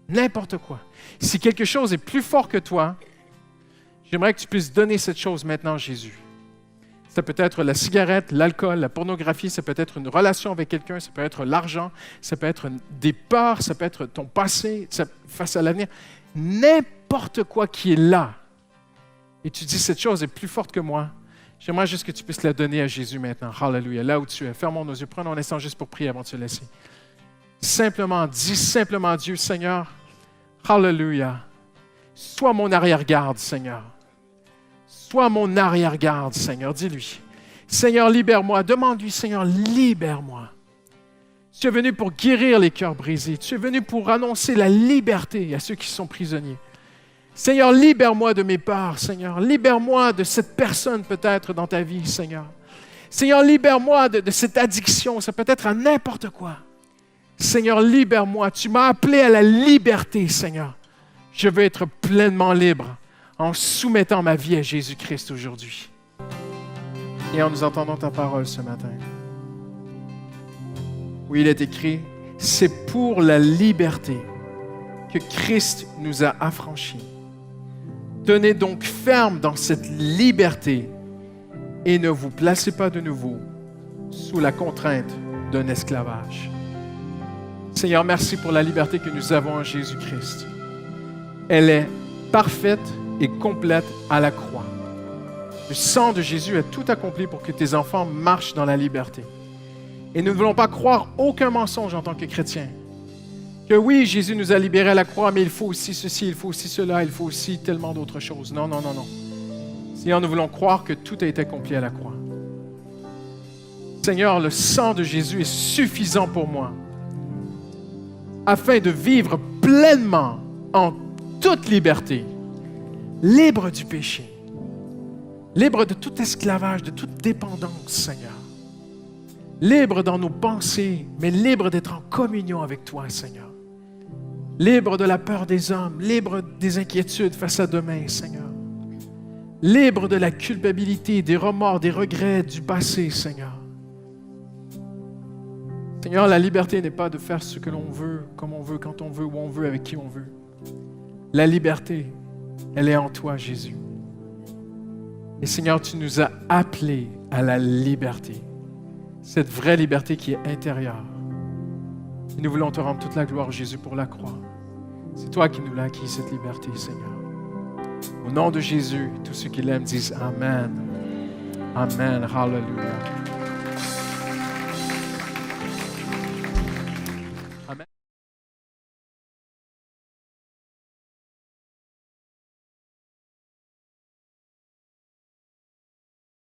N'importe quoi. Si quelque chose est plus fort que toi, J'aimerais que tu puisses donner cette chose maintenant, Jésus. Ça peut être la cigarette, l'alcool, la pornographie, ça peut être une relation avec quelqu'un, ça peut être l'argent, ça peut être des peurs, ça peut être ton passé face à l'avenir. N'importe quoi qui est là. Et tu dis, cette chose est plus forte que moi. J'aimerais juste que tu puisses la donner à Jésus maintenant. Hallelujah. Là où tu es. Fermons nos yeux. Prenons un instant juste pour prier avant de te laisser. Dis simplement Dieu, Seigneur. Hallelujah. Sois mon arrière-garde, Seigneur. Sois mon arrière-garde, Seigneur. Dis-lui. Seigneur, libère-moi. Demande-lui, Seigneur, libère-moi. Tu es venu pour guérir les cœurs brisés. Tu es venu pour annoncer la liberté à ceux qui sont prisonniers. Seigneur, libère-moi de mes peurs, Seigneur. Libère-moi de cette personne peut-être dans ta vie, Seigneur. Seigneur, libère-moi de cette addiction. Ça peut être à n'importe quoi. Seigneur, libère-moi. Tu m'as appelé à la liberté, Seigneur. Je veux être pleinement libre en soumettant ma vie à Jésus-Christ aujourd'hui. Et en nous entendant ta parole ce matin. Oui, il est écrit, c'est pour la liberté que Christ nous a affranchis. Tenez donc ferme dans cette liberté et ne vous placez pas de nouveau sous la contrainte d'un esclavage. Seigneur, merci pour la liberté que nous avons en Jésus-Christ. Elle est parfaite et complète à la croix. Le sang de Jésus a tout accompli pour que tes enfants marchent dans la liberté. Et nous ne voulons pas croire aucun mensonge en tant que chrétiens. Que oui, Jésus nous a libérés à la croix, mais il faut aussi ceci, il faut aussi cela, il faut aussi tellement d'autres choses. Non, non, non, non. Seigneur, nous voulons croire que tout a été accompli à la croix. Seigneur, le sang de Jésus est suffisant pour moi afin de vivre pleinement en toute liberté, libre du péché, libre de tout esclavage, de toute dépendance, Seigneur. Libre dans nos pensées, mais libre d'être en communion avec toi, Seigneur. Libre de la peur des hommes, libre des inquiétudes face à demain, Seigneur. Libre de la culpabilité, des remords, des regrets du passé, Seigneur. Seigneur, la liberté n'est pas de faire ce que l'on veut, comme on veut, quand on veut, où on veut, avec qui on veut. La liberté, elle est en toi, Jésus. Et Seigneur, tu nous as appelés à la liberté. Cette vraie liberté qui est intérieure. Et nous voulons te rendre toute la gloire, Jésus, pour la croix. C'est toi qui nous l'as acquis, cette liberté, Seigneur. Au nom de Jésus, tous ceux qui l'aiment disent Amen. Amen. Hallelujah.